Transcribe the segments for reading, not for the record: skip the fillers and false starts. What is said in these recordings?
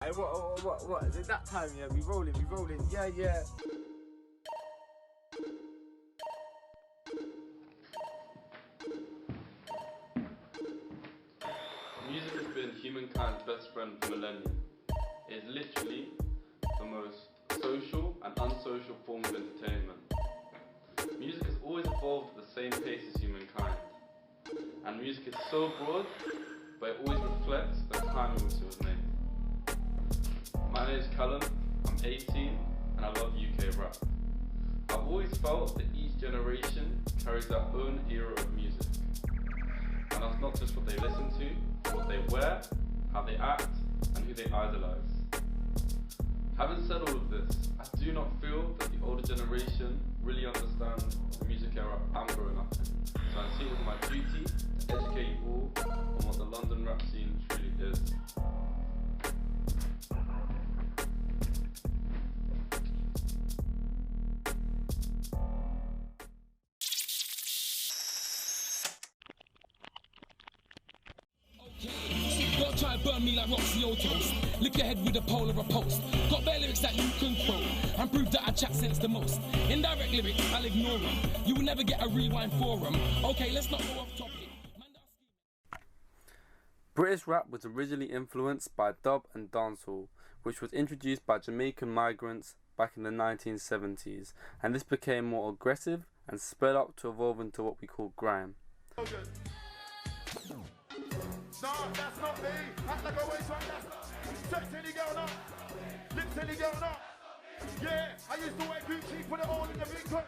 Hey, what? Is it that time? Yeah, we rolling. Yeah. Music has been humankind's best friend for millennia. It is literally the most social and unsocial form of entertainment. Music has always evolved at the same pace as humankind. And music is so broad, but it always reflects the time in which it was made. My name is Callum, I'm 18, and I love UK rap. I've always felt that each generation carries their own era of music. And that's not just what they listen to, what they wear, how they act, and who they idolize. Having said all of this, I do not feel that the older generation really understands the music era I'm growing up in. So I see it as my duty to educate you all on what the London rap scene truly is. Don't try and burn me like Roxy Toast. Lick your head with a pole or a post. Got bare lyrics that you can quote and prove that I chat sense the most. Indirect lyrics, I'll ignore them. You will never get a rewind forum. Okay, let's not go off topic. British rap was originally influenced by dub and dancehall, which was introduced by Jamaican migrants back in the 1970s, and this became more aggressive and sped up to evolve into what we call grime. No, that's not me. Act like I waste one, that's not. Sex any girl up. Lips any girl up. Yeah, I used to wear Gucci, put it all in the big cup.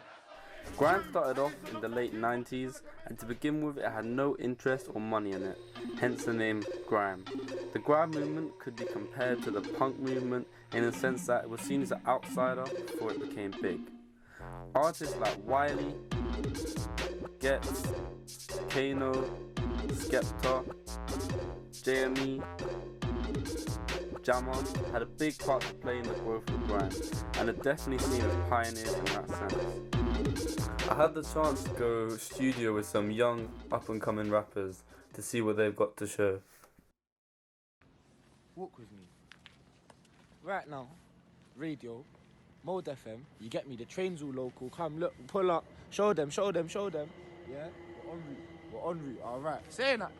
Grime started off in the late 90s, and to begin with it had no interest or money in it, hence the name grime. The grime movement could be compared to the punk movement in the sense that it was seen as an outsider before it became big. Artists like Wiley, Getz, Kano, Skepta, JME, Jammer had a big part to play in the growth of grime, and are definitely seen as pioneers in that sense. I had the chance to go studio with some young up-and-coming rappers to see what they've got to show. Walk with me. Right now, radio, Mode FM. You get me? The train's all local. Come look, pull up, show them. Yeah, we're en route. All right, saying that.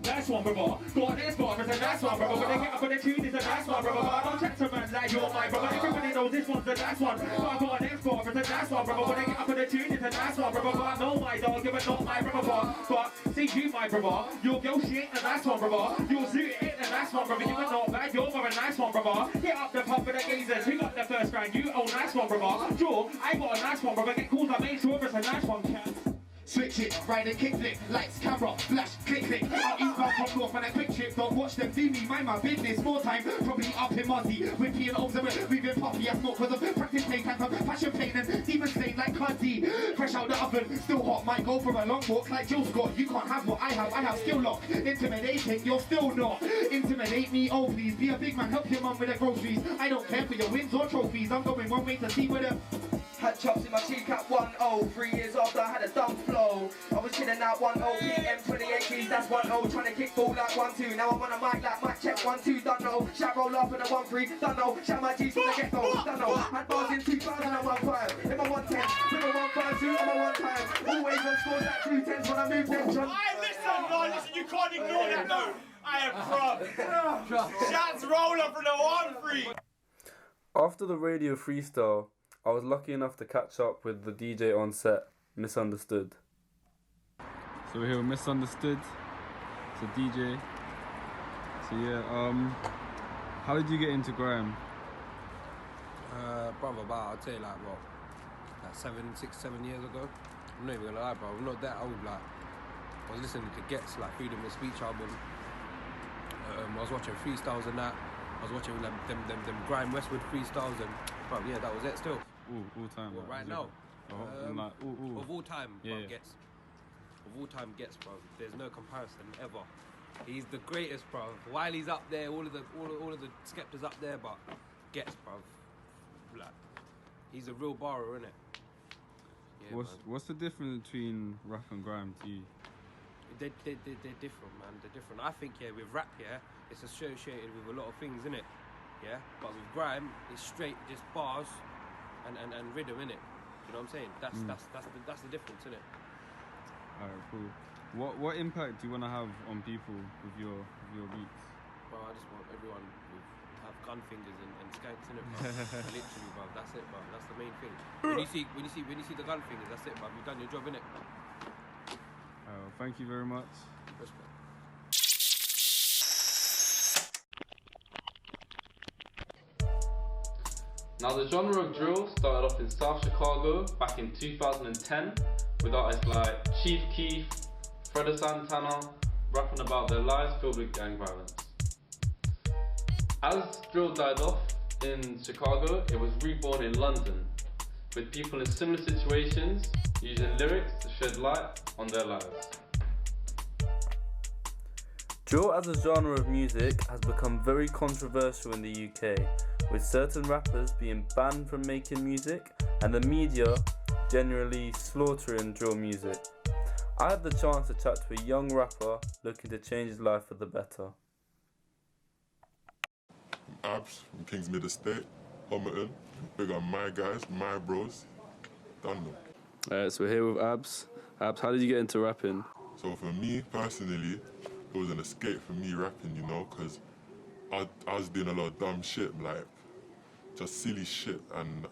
Nice one, brother. Go on, it's a nice one, brother. When they get up on the tune, it's a nice one, brother. But I don't chat to man like you're my brother. Everybody knows this one's the nice one. But I go on, it's a nice one, brother. When they get up on the tune, it's a nice one, brother. But I know my dog, give it not my brother. But see you, my brother. Your girl, she ain't the nice one, brother. Your suit ain't the nice one, brother. You are not bad, you're more a nice one, brother. Hit up the pub with the gazers. Who got the first round? You own nice one, brother. Joe, I got a nice one, brother. Get calls, I made sure it's a nice one, cat. Switch it, ride a kick flick, lights, camera, flash, click. Out eastbound, come north, and a quick trip. Don't watch them see me, mind my business. More time, probably up in Muzzy. With P and O's and we've been poppy. I smoke cause of practice playtime, passion pain and demon stain like Cuddy. Fresh out the oven, still hot. Might go for a long walk like Jill Scott. You can't have what I have skill lock. Intimidating, you're still not. Intimidate me, oh please. Be a big man, help your mum with the groceries. I don't care for your wins or trophies. I'm going one way to see where the had chops in my cheek at 1-0. 3 years after I had a dumb flow. I was chilling out 1-0, PM 28 G's, that's 1-0. Trying to kick ball like 1-2. Now I'm on a mic like mic check 1-2. Don't know. Shout roll off in a 1-3. Don't know. Shout my G's from the get go. Don't know. Had bars in 2015. In my 110. With a 152 on my 1 time. Always on scores like 210s when I move them. Listen, you can't ignore that though. I am proud. Shots roll up for the 1-3. After the radio freestyle, I was lucky enough to catch up with the DJ on set, Misunderstood. So we're here with Misunderstood. It's a DJ. So yeah, how did you get into grime? Brother, I'll tell you like 6, 7 years ago. I'm not even gonna lie, bro. I'm not that old. Like, I was listening to Getz, like Freedom of Speech album. I was watching freestyles and that. I was watching them grime Westwood freestyles and, bro, yeah, that was it still. All time. Well, right now. Of all time, bro, Getz. Of all time, Getz, bro. There's no comparison ever. He's the greatest, bro. Wiley's up there, all of the Skepta's up there, but Getz, bro. Like, he's a real borrower, innit? Yeah, what's the difference between rap and grime to you? They're different, man. They're different. I think, yeah, with rap, yeah, it's associated with a lot of things, innit? Yeah, but with grime, it's straight, just bars and rhythm, innit? You know what I'm saying? That's the difference, innit? Alright, cool. What impact do you want to have on people with your beats? Bro, I just want everyone to have gun fingers and skanks, innit, bro? Literally, bro. That's it, bro. That's the main thing. When you see the gun fingers, that's it, bro. You've done your job, innit? Thank you very much. Respect. Now the genre of drill started off in South Chicago back in 2010 with artists like Chief Keef, Freda Santana, rapping about their lives filled with gang violence. As drill died off in Chicago, it was reborn in London, with people in similar situations using lyrics to shed light on their lives. Drill as a genre of music has become very controversial in the UK, with certain rappers being banned from making music and the media generally slaughtering drill music. I had the chance to chat to a young rapper looking to change his life for the better. Abs from Kingsmid Estate, Homerton, big on my guys, my bros, done them. Alright, so we're here with Abs. Abs, how did you get into rapping? So for me, personally, it was an escape for me rapping, you know, because I was doing a lot of dumb shit, like, just silly shit, and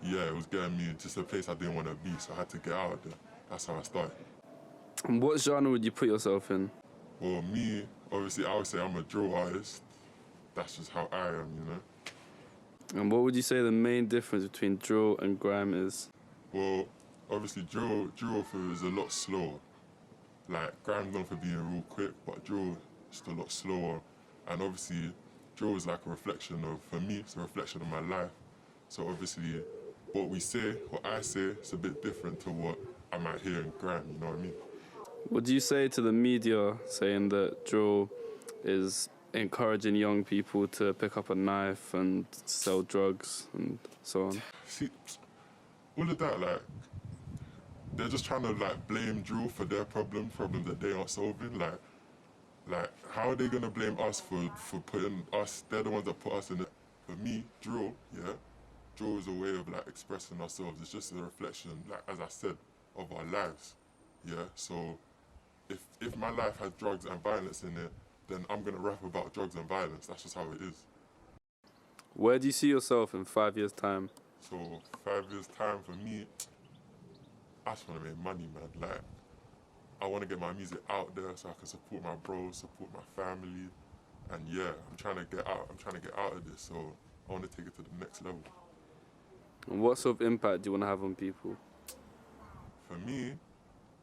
yeah, it was getting me just a place I didn't want to be, so I had to get out of there. That's how I started. And what genre would you put yourself in? Well, me, obviously, I would say I'm a drill artist. That's just how I am, you know. And what would you say the main difference between drill and grime is? Well, obviously, drill for is a lot slower. Like, grime's known for being real quick, but drill is just a lot slower. And obviously, drill is like a reflection of, for me, it's a reflection of my life. So obviously, what we say, what I say, it's a bit different to what I might hear in grime, you know what I mean? What do you say to the media saying that drill is encouraging young people to pick up a knife and sell drugs and so on? See, all of that, like, they're just trying to, like, blame drill for their problems that they aren't solving. Like, how are they gonna blame us for putting us, they're the ones that put us in it. For me, drill, yeah, drill is a way of, like, expressing ourselves. It's just a reflection, like, as I said, of our lives, yeah? So, if my life has drugs and violence in it, then I'm gonna rap about drugs and violence. That's just how it is. Where do you see yourself in 5 years' time? So 5 years' time for me, I just want to make money, man. Like, I want to get my music out there so I can support my bros, support my family, and yeah, I'm trying to get out. I'm trying to get out of this. So I want to take it to the next level. And what sort of impact do you want to have on people? For me,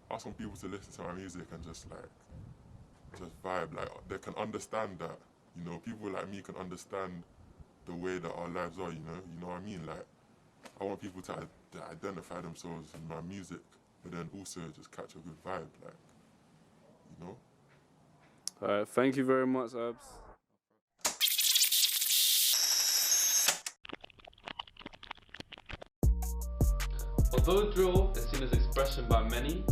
I just want people to listen to my music and just vibe. Like, they can understand that, you know, people like me can understand the way that our lives are, you know what I mean? Like, I want people to identify themselves in my music, but then also just catch a good vibe, like, you know? Alright, thank you very much, Abs. Although drill is seen as expression by many,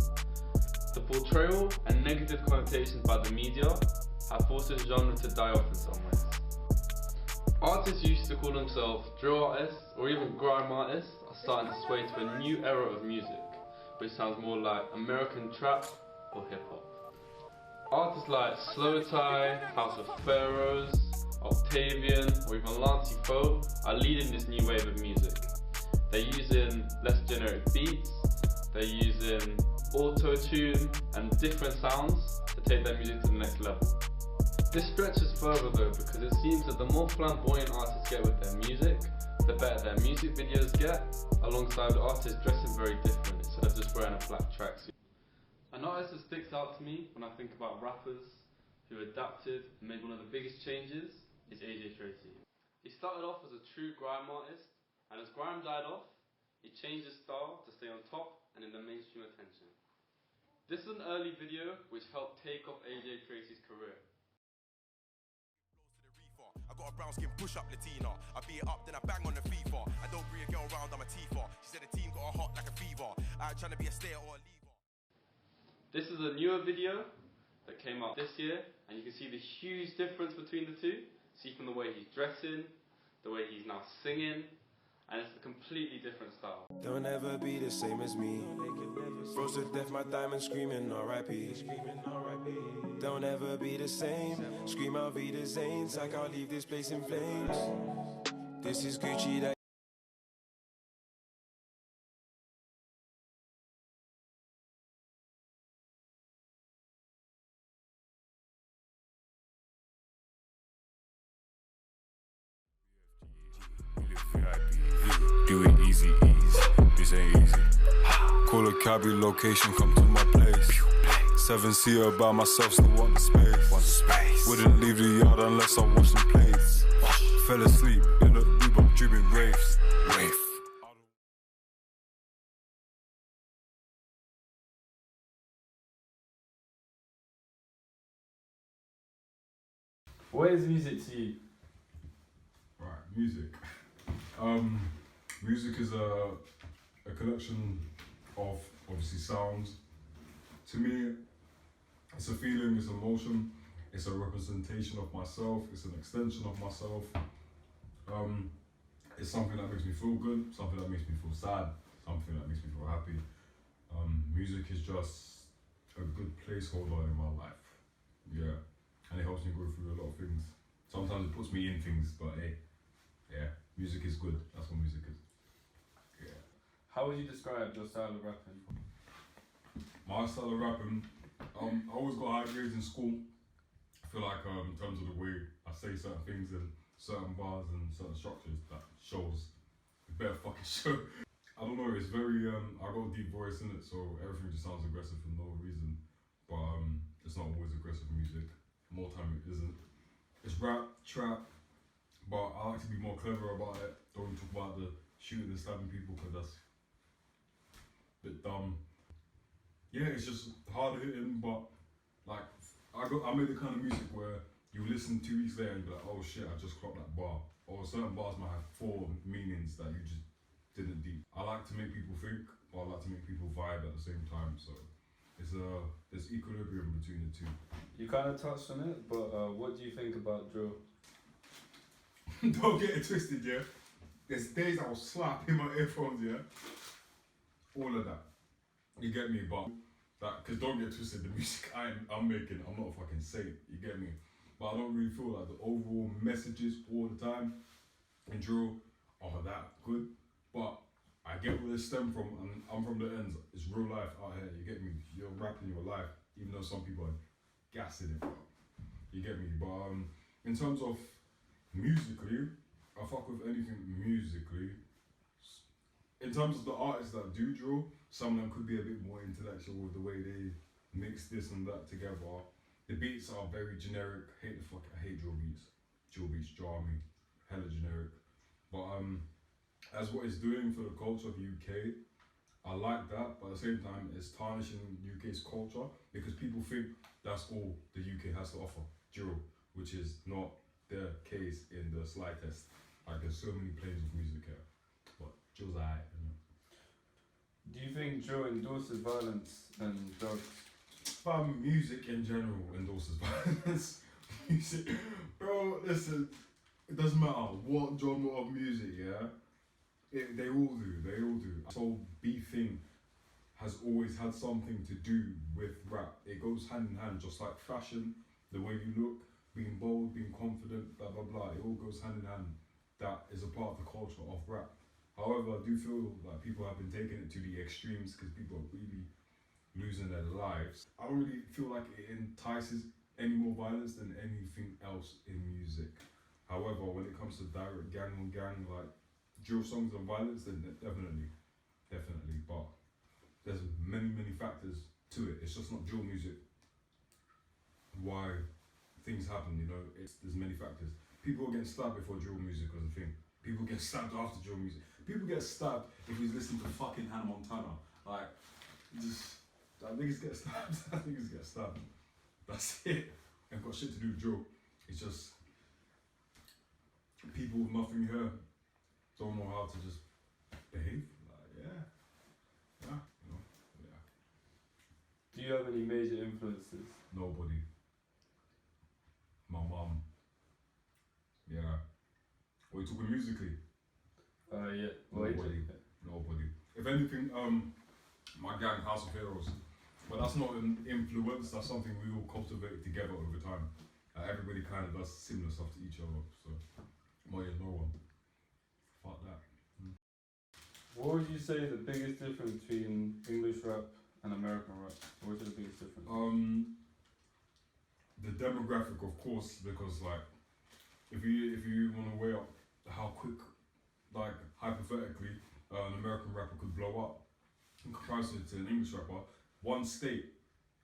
the portrayal and negative connotations by the media have forced this genre to die off in some ways. Artists used to call themselves drill artists or even grime artists are starting to sway to a new era of music, which sounds more like American trap or hip hop. Artists like Slow Tie, House of Pharaohs, Octavian, or even Lancey Foe are leading this new wave of music. They're using less generic beats, they're using auto-tune and different sounds to take their music to the next level. This stretches further though, because it seems that the more flamboyant artists get with their music, the better their music videos get, alongside artists dressing very different instead of just wearing a black tracksuit. An artist that sticks out to me when I think about rappers who adapted and made one of the biggest changes is AJ Tracey. He started off as a true grime artist, and as grime died off, he changed his style to stay on top and in the mainstream attention. This is an early video which helped take off AJ Tracey's career. I got a brown skin push up Latina. I beat it up, then I bang on the FIFA. I don't bring a girl round, I'm a Tifa. She said the team got her hot like a fever. I ain't trying to be a stayer or a leaver. This is a newer video that came out this year, and you can see the huge difference between the two. See from the way he's dressing, the way he's now singing, and it's a completely different style. They'll never be the same as me. Froze to death, my diamond screaming R.I.P. They'll never be the same. Scream out be the Zanes, I can't leave this place in flames. This is Gucci that. Do it easy, this ain't easy. Call a cab, location, come to my place. 7-seater by myself, still want the space. Wouldn't leave the yard unless I wash some plates. Fell asleep in the Uber, dreaming raves. What is music to you? Right, music. Music is a collection of obviously sounds. To me, it's a feeling, it's emotion, it's a representation of myself, it's an extension of myself. It's something that makes me feel good, something that makes me feel sad, something that makes me feel happy. Music is just a good placeholder in my life. Yeah, and it helps me go through a lot of things. Sometimes it puts me in things, but hey, yeah, music is good. That's what music is. Yeah. How would you describe your style of rapping? My style of rapping, I always got high grades in school. I feel like in terms of the way I say certain things and certain bars and certain structures, that shows a better fucking show. I don't know, it's very, I got a deep voice in it, so everything just sounds aggressive for no reason. But it's not always aggressive music. More time it isn't. It's rap, trap, but I like to be more clever about it. Don't talk about the shooting and stabbing people because that's a bit dumb. Yeah, it's just hard hitting, but like I made the kind of music where you listen 2 weeks later and be like, oh shit, I just clocked that bar. Or certain bars might have 4 meanings that you just didn't deep. I like to make people think, but I like to make people vibe at the same time. So there's equilibrium between the two. You kind of touched on it, but what do you think about drill? Don't get it twisted, yeah. There's days I'll slap in my earphones, yeah. All of that. You get me? But that, because don't get twisted, the music I'm making, I'm not a fucking saint. You get me? But I don't really feel like the overall messages all the time in drill are that good. But I get where they stem from, and I'm from the ends. It's real life out here. You get me? You're rapping your life, even though some people are gassing it. Bro. You get me? But in terms of musically, I fuck with anything musically. In terms of the artists that do drill, some of them could be a bit more intellectual with the way they mix this and that together. The beats are very generic. I hate drill beats. Drill beats jar me. Hella generic. But as what it's doing for the culture of the UK, I like that, but at the same time, it's tarnishing UK's culture because people think that's all the UK has to offer, drill, which is not the case in the slightest. Like, there's so many planes of music here, but drill's alright, you know. Do you think drill endorses violence and drugs? Music in general endorses violence. Music, bro, listen, it doesn't matter what genre of music, yeah? They all do. This whole beef thing has always had something to do with rap. It goes hand in hand, just like fashion, the way you look, being bold, being confident, blah, blah, blah. It all goes hand in hand. That is a part of the culture of rap. However, I do feel like people have been taking it to the extremes because people are really losing their lives. I don't really feel like it entices any more violence than anything else in music. However, when it comes to direct gang on gang, like drill songs and violence, then definitely. But there's many factors to it. It's just not drill music. Why things happen, you know, there's many factors. People get stabbed before drill music was a thing. People get stabbed after drill music. People get stabbed if he's listening to fucking Hannah Montana. Like, just, that niggas get stabbed. That's it. Ain't got shit to do with drill. It's just people with nothing here don't know how to just behave. Like, yeah. Do you have any major influences? Nobody. my mum. Yeah. What are you talking musically? Yeah. Nobody. If anything, my gang, House of Heroes. But that's not an influence, that's something we all cultivate together over time. Everybody kind of does similar stuff to each other, so no one. Fuck that. What would you say is the biggest difference between English rap and American rap? What is the biggest difference? The demographic, of course, because like if you want to weigh up how quick, like hypothetically, an American rapper could blow up in comparison to an English rapper, one state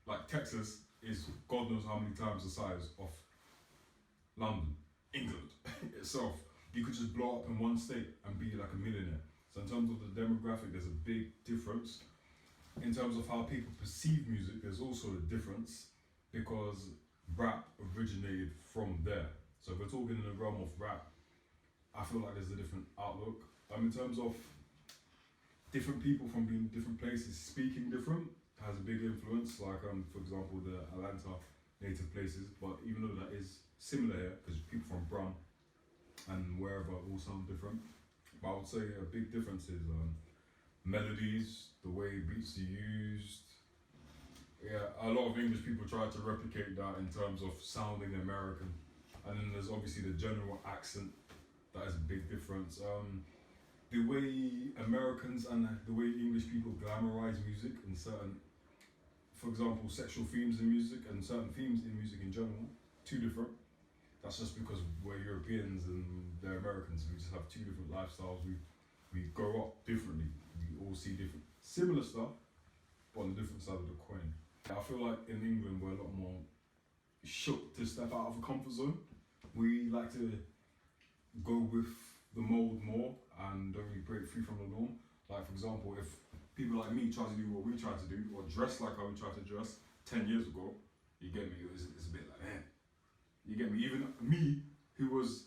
like Texas is God knows how many times the size of London, England itself. You could just blow up in one state and be like a millionaire. So in terms of the demographic, there's a big difference. In terms of how people perceive music, there's also a difference because rap originated from there. So if we're talking in the realm of rap, I feel like there's a different outlook. In terms of different people from being different places speaking different has a big influence. Like for example, the Atlanta native places, but even though that is similar here, because people from Brum and wherever all sound different. But I would say a big difference is melodies, the way beats are used. Yeah, a lot of English people try to replicate that in terms of sounding American. And then there's obviously the general accent, that is a big difference. The way Americans and the way English people glamorize music and certain, for example, sexual themes in music and certain themes in music in general, two different. That's just because we're Europeans and they're Americans. We just have two different lifestyles. We grow up differently. We all see different, similar stuff, but on the different side of the coin. I feel like in England we're a lot more shook to step out of a comfort zone. We like to go with the mold more and don't really break free from the norm. Like for example, if people like me try to do what we try to do or dress like how we try to dress 10 years ago, you get me, it's a bit like, man. You get me? Even me, who was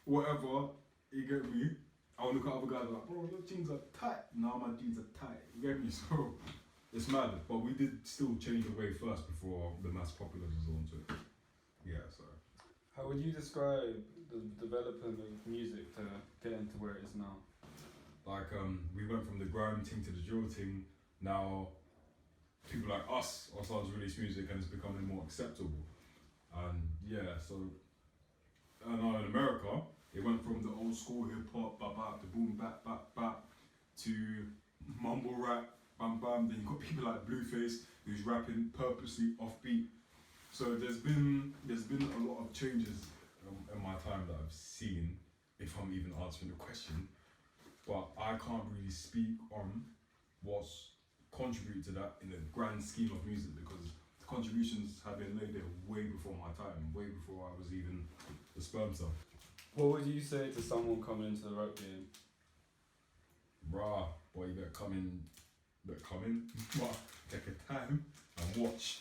whatever, you get me? I would look at other guys like, bro, your jeans are tight. Now my jeans are tight. You get me? So it's mad. But we did still change the way first before the mass popular was onto it. Yeah, so. How would you describe the development of music to get into where it is now? Like we went from the grime thing to the drill thing. Now people like us ourselves release music and it's becoming more acceptable. And yeah, so now in America, it went from the old school hip hop, the boom bap bap bap, to mumble rap, bam bam. Then you got people like Blueface who's rapping purposely offbeat. So there's been a lot of changes in my time that I've seen, if I'm even answering the question. But I can't really speak on what's contributed to that in the grand scheme of music because the contributions have been laid there way before my time, way before I was even the sperm cell. What would you say to someone coming into the rap game? Bruh, boy, you better come in, but take your time and watch.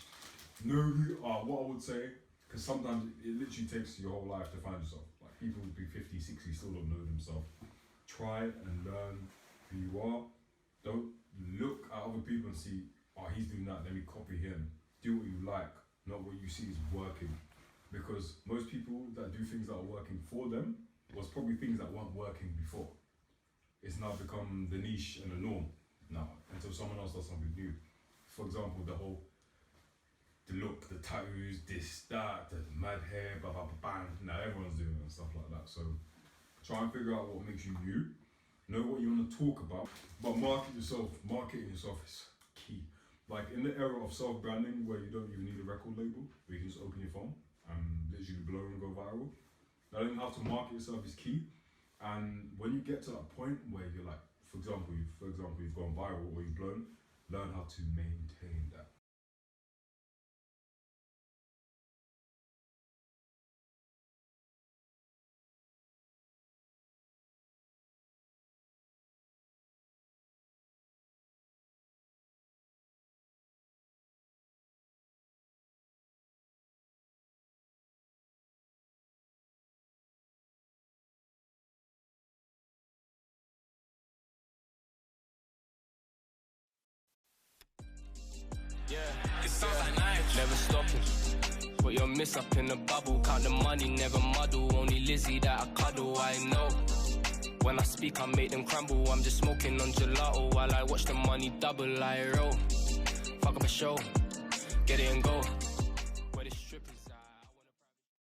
Know who you are, what I would say, because sometimes it literally takes your whole life to find yourself. Like people would be 50, 60, still don't know themselves. Try and learn who you are. Don't look at other people and see, oh, he's doing that, let me copy him. Do what you like, not what you see is working. Because most people that do things that are working for them was probably things that weren't working before. It's now become the niche and the norm now until someone else does something new. For example, the look, the tattoos, this, that, the mad hair, blah, blah, blah, bang. Now everyone's doing it and stuff like that. So try and figure out what makes you you. Know what you want to talk about, but marketing yourself is key. Like in the era of self-branding where you don't even need a record label, where you can just open your phone and literally blow and go viral. Learning how to market yourself is key. And when you get to that point where you're like, for example, you've gone viral or you've blown, learn how to maintain that. or miss up in a bubble. Count the money, never muddle. Only Lizzie that I cuddle, I know. When I speak, I make them crumble. I'm just smoking on gelato while I watch the money double. I roll. Fuck up a show, get it and go.